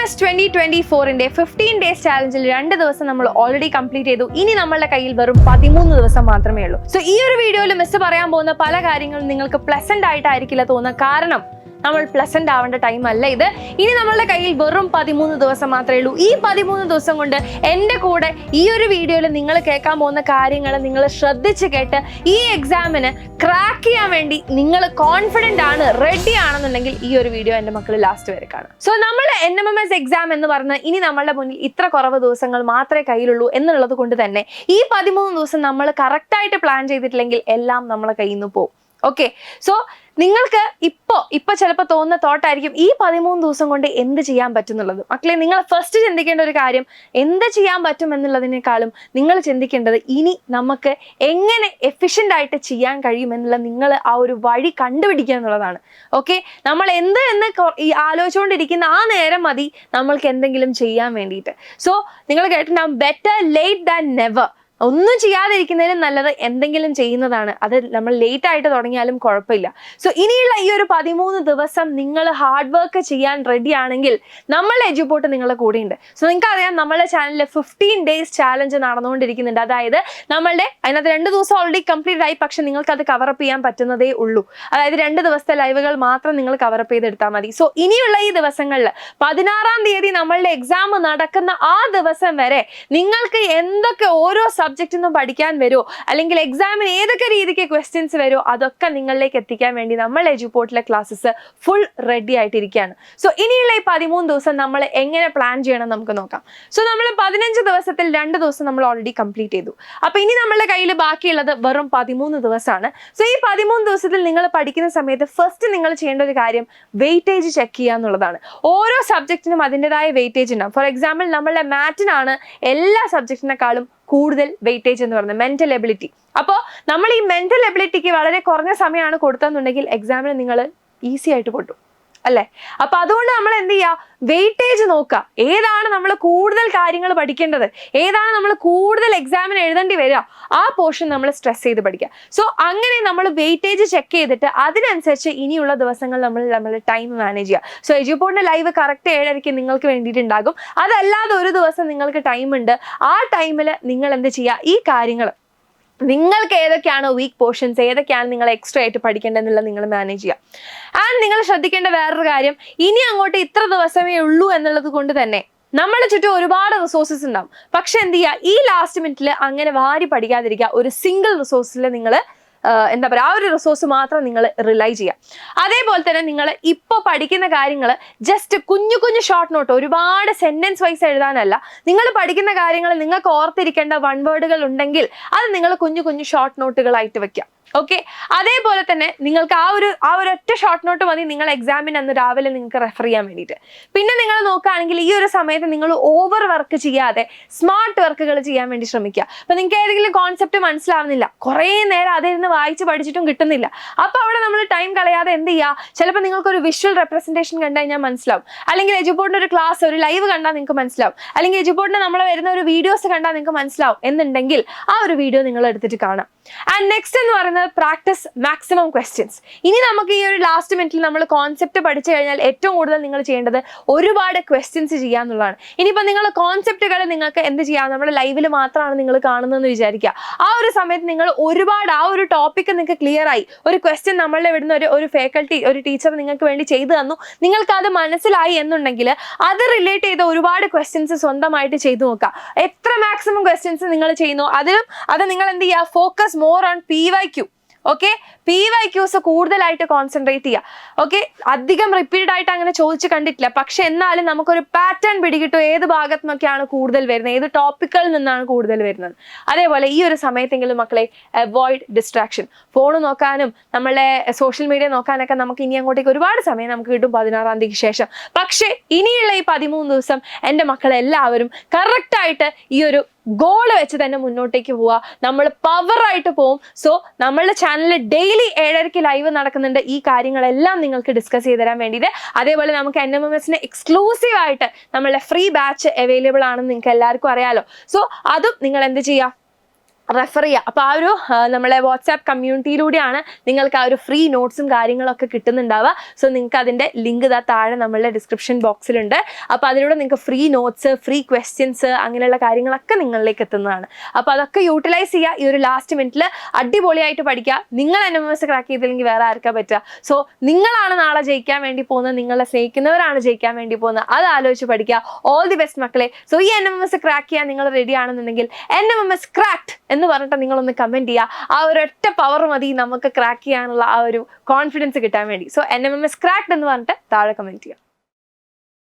NMMS 2024 15 days ചാലഞ്ചിൽ 2 ദിവസം നമ്മൾ already complete ചെയ്തു. ഇനി നമ്മളുടെ കയ്യിൽ വെറും 13 ദിവസം മാത്രമേ ഉള്ളൂ. സോ ഈ ഒരു വീഡിയോയിൽ മിസ് പറയാൻ പോകുന്ന പല കാര്യങ്ങളും നിങ്ങൾക്ക് പ്ലസന്റ് ആയിട്ടായിരിക്കില്ല തോന്നുക. കാരണം നമ്മൾ പ്ലസന്റ് ആവേണ്ട ടൈം അല്ല ഇത്. ഇനി നമ്മളുടെ കയ്യിൽ വെറും 13 ദിവസം മാത്രമേ ഉള്ളൂ. ഈ 13 ദിവസം കൊണ്ട് എൻ്റെ കൂടെ ഈ ഒരു വീഡിയോയിൽ നിങ്ങൾ കേൾക്കാൻ പോകുന്ന കാര്യങ്ങൾ നിങ്ങൾ ശ്രദ്ധിച്ച് കേട്ട് ഈ എക്സാമിന് ക്രാക്ക് ചെയ്യാൻ വേണ്ടി നിങ്ങൾ കോൺഫിഡന്റ് ആണ്, റെഡി ആണെന്നുണ്ടെങ്കിൽ ഈ ഒരു വീഡിയോ എൻ്റെ മക്കൾ ലാസ്റ്റ് വരെ കാണാം. സോ നമ്മുടെ NMMS എക്സാം എന്ന് പറഞ്ഞാൽ ഇനി നമ്മളുടെ മുന്നിൽ ഇത്ര കുറവ് ദിവസങ്ങൾ മാത്രമേ കയ്യിലുള്ളൂ എന്നുള്ളത് കൊണ്ട് തന്നെ ഈ 13 ദിവസം നമ്മൾ കറക്റ്റായിട്ട് പ്ലാൻ ചെയ്തിട്ടില്ലെങ്കിൽ എല്ലാം നമ്മളെ കയ്യിൽ നിന്ന് പോകും. ഓക്കെ, സോ നിങ്ങൾക്ക് ഇപ്പൊ ചിലപ്പോൾ തോന്നുന്ന തോട്ടായിരിക്കും ഈ 13 ദിവസം കൊണ്ട് എന്ത് ചെയ്യാൻ പറ്റും എന്നുള്ളത്. മക്കളെ, നിങ്ങൾ ഫസ്റ്റ് ചിന്തിക്കേണ്ട ഒരു കാര്യം എന്ത് ചെയ്യാൻ പറ്റും എന്നുള്ളതിനേക്കാളും നിങ്ങൾ ചിന്തിക്കേണ്ടത് ഇനി നമുക്ക് എങ്ങനെ എഫിഷ്യൻ്റ് ആയിട്ട് ചെയ്യാൻ കഴിയും എന്നുള്ള നിങ്ങൾ ആ ഒരു വഴി കണ്ടുപിടിക്കുക എന്നുള്ളതാണ്. ഓക്കെ, നമ്മൾ എന്ത് എന്ന് ആലോചിച്ചുകൊണ്ടിരിക്കുന്ന ആ നേരം മതി നമ്മൾക്ക് എന്തെങ്കിലും ചെയ്യാൻ വേണ്ടിയിട്ട്. സോ നിങ്ങൾ കേട്ടിട്ടുണ്ടാവും, ബെറ്റർ ലേറ്റ് ദാൻ നെവർ. ഒന്നും ചെയ്യാതിരിക്കുന്നതിലും നല്ലത് എന്തെങ്കിലും ചെയ്യുന്നതാണ്. അത് നമ്മൾ ലേറ്റ് ആയിട്ട് തുടങ്ങിയാലും കുഴപ്പമില്ല. സോ ഇനിയുള്ള ഈ ഒരു 13 ദിവസം നിങ്ങൾ ഹാർഡ് വർക്ക് ചെയ്യാൻ റെഡി ആണെങ്കിൽ നമ്മളുടെ എഡ്യൂപോർട്ട് നിങ്ങളുടെ കൂടെയുണ്ട്. സോ നിങ്ങൾക്ക് അറിയാം, നമ്മളുടെ ചാനലിൽ 15 days ചാലഞ്ച് നടന്നുകൊണ്ടിരിക്കുന്നുണ്ട്. അതായത് അതിനകത്ത് 2 ദിവസം ഓൾറെഡി കംപ്ലീറ്റ് ആയി, പക്ഷെ നിങ്ങൾക്ക് അത് കവറപ്പ് ചെയ്യാൻ പറ്റുന്നതേ ഉള്ളൂ. അതായത് 2 ദിവസത്തെ ലൈവുകൾ മാത്രം നിങ്ങൾ കവറപ്പ് ചെയ്തെടുത്താൽ മതി. സോ ഇനിയുള്ള ഈ ദിവസങ്ങളിൽ 16-ാം തീയതി നമ്മളുടെ എക്സാം നടക്കുന്ന ആ ദിവസം വരെ നിങ്ങൾക്ക് എന്തൊക്കെ ഓരോ സബ്ജക്റ്റിൽ പഠിക്കാൻ വരുമോ, അല്ലെങ്കിൽ എക്സാമിന് ഏതൊക്കെ രീതിക്ക് ക്വസ്റ്റ്യൻസ് വരുമോ, അതൊക്കെ നിങ്ങളിലേക്ക് എത്തിക്കാൻ വേണ്ടി നമ്മൾ എഡ്യൂപോർട്ടിലെ ക്ലാസ്സസ് ഫുൾ റെഡി ആയിട്ടിരിക്കുകയാണ്. സോ ഇനിയുള്ള ഈ 13 ദിവസം നമ്മൾ എങ്ങനെ പ്ലാൻ ചെയ്യണം നമുക്ക് നോക്കാം. സോ നമ്മൾ 15 ദിവസത്തിൽ 2 ദിവസം നമ്മൾ ഓൾറെഡി കംപ്ലീറ്റ് ചെയ്തു. അപ്പൊ ഇനി നമ്മളുടെ കയ്യിൽ ബാക്കിയുള്ളത് വെറും 13 ദിവസമാണ്. സോ ഈ 13 ദിവസത്തിൽ നിങ്ങൾ പഠിക്കുന്ന സമയത്ത് ഫസ്റ്റ് നിങ്ങൾ ചെയ്യേണ്ട ഒരു കാര്യം വെയിറ്റേജ് ചെക്ക് ചെയ്യുക എന്നുള്ളതാണ്. ഓരോ സബ്ജക്റ്റിനും അതിൻ്റെതായ വെയിറ്റേജ് ഉണ്ടാവും. ഫോർ എക്സാമ്പിൾ, നമ്മളുടെ മാറ്റിനാണ് എല്ലാ സബ്ജക്റ്റിനെക്കാളും കൂടുതൽ വെയിറ്റേജ് എന്ന് പറയുന്നത് മെന്റൽ എബിലിറ്റി. അപ്പോൾ നമ്മൾ ഈ മെന്റൽ എബിലിറ്റിക്ക് വളരെ കുറഞ്ഞ സമയമാണ് കൊടുത്തെന്നുണ്ടെങ്കിൽ എക്സാമിന് നിങ്ങൾ ഈസി ആയിട്ട് പൊട്ടും, അല്ലേ? അപ്പൊ അതുകൊണ്ട് നമ്മൾ എന്ത് ചെയ്യുക, വെയിറ്റേജ് നോക്കുക. ഏതാണ് നമ്മൾ കൂടുതൽ കാര്യങ്ങൾ പഠിക്കേണ്ടത്, ഏതാണ് നമ്മൾ കൂടുതൽ എക്സാമിന് എഴുതേണ്ടി വരിക, ആ പോർഷൻ നമ്മൾ സ്ട്രെസ് ചെയ്ത് പഠിക്കുക. സോ അങ്ങനെ നമ്മൾ വെയിറ്റേജ് ചെക്ക് ചെയ്തിട്ട് അതിനനുസരിച്ച് ഇനിയുള്ള ദിവസങ്ങൾ നമ്മൾ ടൈം മാനേജ് ചെയ്യുക. സോ എഡ്യൂപോർട്ടിന്റെ ലൈവ് കറക്റ്റ് 7:30 നിങ്ങൾക്ക് വേണ്ടിയിട്ടുണ്ടാകും. അതല്ലാതെ ഒരു ദിവസം നിങ്ങൾക്ക് ടൈം ഉണ്ട്. ആ ടൈമിൽ നിങ്ങൾ എന്ത് ചെയ്യുക, ഈ കാര്യങ്ങൾ നിങ്ങൾക്ക് ഏതൊക്കെയാണോ വീക്ക് പോർഷൻസ്, ഏതൊക്കെയാണ് നിങ്ങൾ എക്സ്ട്രാ ആയിട്ട് പഠിക്കേണ്ടതെന്നുള്ളത് നിങ്ങൾ മാനേജ് ചെയ്യുക. ആൻഡ് നിങ്ങൾ ശ്രദ്ധിക്കേണ്ട വേറൊരു കാര്യം, ഇനി അങ്ങോട്ട് ഇത്ര ദിവസമേ ഉള്ളൂ എന്നുള്ളത് കൊണ്ട് തന്നെ നമ്മുടെ ചുറ്റും ഒരുപാട് റിസോഴ്സസ് ഉണ്ടാവും. പക്ഷെ എന്ത് ചെയ്യുക, ഈ ലാസ്റ്റ് മിനിറ്റിൽ അങ്ങനെ വാരി പഠിക്കാതിരിക്കുക. ഒരു സിംഗിൾ റിസോഴ്സിൽ നിങ്ങൾ എന്താ പറയുക, ആ ഒരു റിസോഴ്സ് മാത്രം നിങ്ങൾ റിലൈ ചെയ്യുക. അതേപോലെ തന്നെ നിങ്ങൾ ഇപ്പോൾ പഠിക്കുന്ന കാര്യങ്ങൾ ജസ്റ്റ് കുഞ്ഞു ഷോർട്ട് നോട്ട്, ഒരുപാട് സെന്റൻസ് വൈസ് എഴുതാനല്ല. നിങ്ങൾ പഠിക്കുന്ന കാര്യങ്ങൾ നിങ്ങൾക്ക് ഓർത്തിരിക്കേണ്ട 1 വേർഡുകൾ ഉണ്ടെങ്കിൽ അത് നിങ്ങൾ കുഞ്ഞു ഷോർട്ട് നോട്ടുകളായിട്ട് വെക്കുക. ഓക്കെ, അതേപോലെ തന്നെ നിങ്ങൾക്ക് ആ ഒരു ഒറ്റ ഷോർട്ട് നോട്ട് മതി നിങ്ങൾ എക്സാമിന് അന്ന് രാവിലെ നിങ്ങൾക്ക് റെഫർ ചെയ്യാൻ വേണ്ടിയിട്ട്. പിന്നെ നിങ്ങൾ നോക്കുകയാണെങ്കിൽ ഈ ഒരു സമയത്ത് നിങ്ങൾ ഓവർ വർക്ക് ചെയ്യാതെ സ്മാർട്ട് വർക്കുകൾ ചെയ്യാൻ വേണ്ടി ശ്രമിക്കുക. അപ്പൊ നിങ്ങൾക്ക് ഏതെങ്കിലും കോൺസെപ്റ്റ് മനസ്സിലാവുന്നില്ല, കുറേ നേരം അതിരുന്ന് വായിച്ച് പഠിച്ചിട്ടും കിട്ടുന്നില്ല, അപ്പൊ അവിടെ നമ്മൾ ടൈം കളയാതെ എന്ത് ചെയ്യുക, ചിലപ്പോൾ നിങ്ങൾക്ക് ഒരു വിഷ്വൽ റെപ്രസെന്റേഷൻ കണ്ടു കഴിഞ്ഞാൽ മനസ്സിലാവും, അല്ലെങ്കിൽ എഡ്യൂപോർട്ടിന്റെ ഒരു ക്ലാസ്, ഒരു ലൈവ് കണ്ടാൽ നിങ്ങൾക്ക് മനസ്സിലാവും, അല്ലെങ്കിൽ എഡ്യൂപോർട്ടിന് നമ്മൾ വരുന്ന ഒരു വീഡിയോസ് കണ്ടാൽ നിങ്ങൾക്ക് മനസ്സിലാവും എന്നുണ്ടെങ്കിൽ ആ ഒരു വീഡിയോ നിങ്ങൾ എടുത്തിട്ട് കാണാം. ആൻഡ് നെക്സ്റ്റ് എന്ന് പറയുന്നത് പ്രാക്ടീസ് മാക്സിമം ക്വസ്റ്റ്യൻസ്. ഇനി നമുക്ക് ഈ ഒരു ലാസ്റ്റ് മിനിറ്റിൽ നമ്മൾ കോൺസെപ്റ്റ് പഠിച്ചു കഴിഞ്ഞാൽ ഏറ്റവും കൂടുതൽ നിങ്ങൾ ചെയ്യേണ്ടത് ഒരുപാട് ക്വസ്റ്റ്യൻസ് ചെയ്യാന്നുള്ളതാണ്. ഇനിയിപ്പോൾ നിങ്ങൾ കോൺസെപ്റ്റുകൾ നിങ്ങൾക്ക് എന്ത് ചെയ്യാം, നമ്മുടെ ലൈവിൽ മാത്രമാണ് നിങ്ങൾ കാണുന്നതെന്ന് വിചാരിക്കുക. ആ ഒരു സമയത്ത് നിങ്ങൾ ഒരുപാട് ആ ഒരു ടോപ്പിക്ക് നിങ്ങൾക്ക് ക്ലിയർ ആയി, ഒരു ക്വസ്റ്റ്യൻ നമ്മളുടെ ഇവിടുന്ന് ഒരു ഫാക്കൽറ്റി, ഒരു ടീച്ചർ നിങ്ങൾക്ക് വേണ്ടി ചെയ്തു തന്നു, നിങ്ങൾക്ക് അത് മനസ്സിലായി എന്നുണ്ടെങ്കിൽ അത് റിലേറ്റ് ചെയ്ത ഒരുപാട് ക്വസ്റ്റ്യൻസ് സ്വന്തമായിട്ട് ചെയ്തു നോക്കുക. എത്ര മാക്സിമം ക്വസ്റ്റ്യൻസ് നിങ്ങൾ ചെയ്യുന്നു അത് നിങ്ങൾ എന്ത് ചെയ്യുക, focus more on PYQ. Okay, PYQs കൂടുതലായിട്ട് കോൺസെൻട്രേറ്റ് ചെയ്യുക. ഓക്കെ, അധികം റിപ്പീറ്റഡ് ആയിട്ട് അങ്ങനെ ചോദിച്ചു കണ്ടിട്ടില്ല, പക്ഷെ എന്നാലും നമുക്കൊരു പാറ്റേൺ പിടികിട്ടും ഏത് ഭാഗത്തു നിന്നൊക്കെയാണ് കൂടുതൽ വരുന്നത്, ഏത് ടോപ്പിക്കുകളിൽ നിന്നാണ് കൂടുതൽ വരുന്നത്. അതേപോലെ ഈ ഒരു സമയത്തെങ്കിലും മക്കളെ അവോയ്ഡ് ഡിസ്ട്രാക്ഷൻ. ഫോൺ നോക്കാനും നമ്മളെ സോഷ്യൽ മീഡിയ നോക്കാനൊക്കെ നമുക്ക് ഇനി അങ്ങോട്ടേക്ക് ഒരുപാട് സമയം നമുക്ക് കിട്ടും 16-ാം തീയതിക്ക് ശേഷം. പക്ഷെ ഇനിയുള്ള ഈ 13 ദിവസം എൻ്റെ മക്കളെല്ലാവരും കറക്റ്റായിട്ട് ഈ ഒരു ഗോൾ വെച്ച് തന്നെ മുന്നോട്ടേക്ക് പോവുക. നമ്മൾ പവറായിട്ട് പോവും. സോ നമ്മളുടെ ചാനലിൽ ഡെയിലി 7:30 ലൈവ് നടക്കുന്നുണ്ട്. ഈ കാര്യങ്ങളെല്ലാം നിങ്ങൾക്ക് ഡിസ്കസ് ചെയ്ത് തരാൻ വേണ്ടിയിട്ട്. അതേപോലെ നമുക്ക് NMMSന് എക്സ്ക്ലൂസീവ് ആയിട്ട് നമ്മളുടെ ഫ്രീ ബാച്ച് അവൈലബിൾ ആണെന്ന് നിങ്ങൾക്ക് എല്ലാവർക്കും അറിയാലോ. സോ അതും നിങ്ങൾ എന്ത് ചെയ്യുക, റെഫർ ചെയ്യുക. അപ്പോൾ ആ ഒരു നമ്മളെ വാട്സാപ്പ് കമ്മ്യൂണിറ്റിയിലൂടെയാണ് നിങ്ങൾക്ക് ആ ഒരു ഫ്രീ നോട്ട്സും കാര്യങ്ങളൊക്കെ കിട്ടുന്നുണ്ടാവുക. സോ നിങ്ങൾക്ക് അതിൻ്റെ ലിങ്ക് ഇതാ താഴെ നമ്മളുടെ ഡിസ്ക്രിപ്ഷൻ ബോക്സിലുണ്ട്. അപ്പോൾ അതിലൂടെ നിങ്ങൾക്ക് ഫ്രീ നോട്ട്സ്, ഫ്രീ ക്വസ്റ്റ്യൻസ് അങ്ങനെയുള്ള കാര്യങ്ങളൊക്കെ നിങ്ങളിലേക്ക് എത്തുന്നതാണ്. അപ്പോൾ അതൊക്കെ യൂട്ടിലൈസ് ചെയ്യുക. ഈ ഒരു ലാസ്റ്റ് മിനിറ്റിൽ അടിപൊളിയായിട്ട് പഠിക്കുക. നിങ്ങൾ NMMS ക്രാക്ക് ചെയ്തില്ലെങ്കിൽ വേറെ ആർക്കാ പറ്റുക? സോ നിങ്ങളാണ് നാളെ ജയിക്കാൻ വേണ്ടി പോകുന്നത്, നിങ്ങളെ സ്നേഹിക്കുന്നവരാണ് ജയിക്കാൻ വേണ്ടി പോകുന്നത്. അത് ആലോചിച്ച് പഠിക്കുക. ഓൾ ദി ബെസ്റ്റ് മക്കളെ. സോ ഈ NMMS ക്രാക്ക് ചെയ്യാൻ നിങ്ങൾ റെഡി ആണെന്നുണ്ടെങ്കിൽ NMMS ക്രാക്ട് എന്ന് പറഞ്ഞിട്ട് നിങ്ങളൊന്ന് കമന്റ് ചെയ്യുക. ആ ഒരു ഒറ്റ പവർ മതി നമുക്ക് ക്രാക്ക് ചെയ്യാനുള്ള ആ ഒരു കോൺഫിഡൻസ് കിട്ടാൻ വേണ്ടി. സോ NMMS ക്രാക്ട് എന്ന് പറഞ്ഞിട്ട് താഴെ കമന്റ് ചെയ്യുക.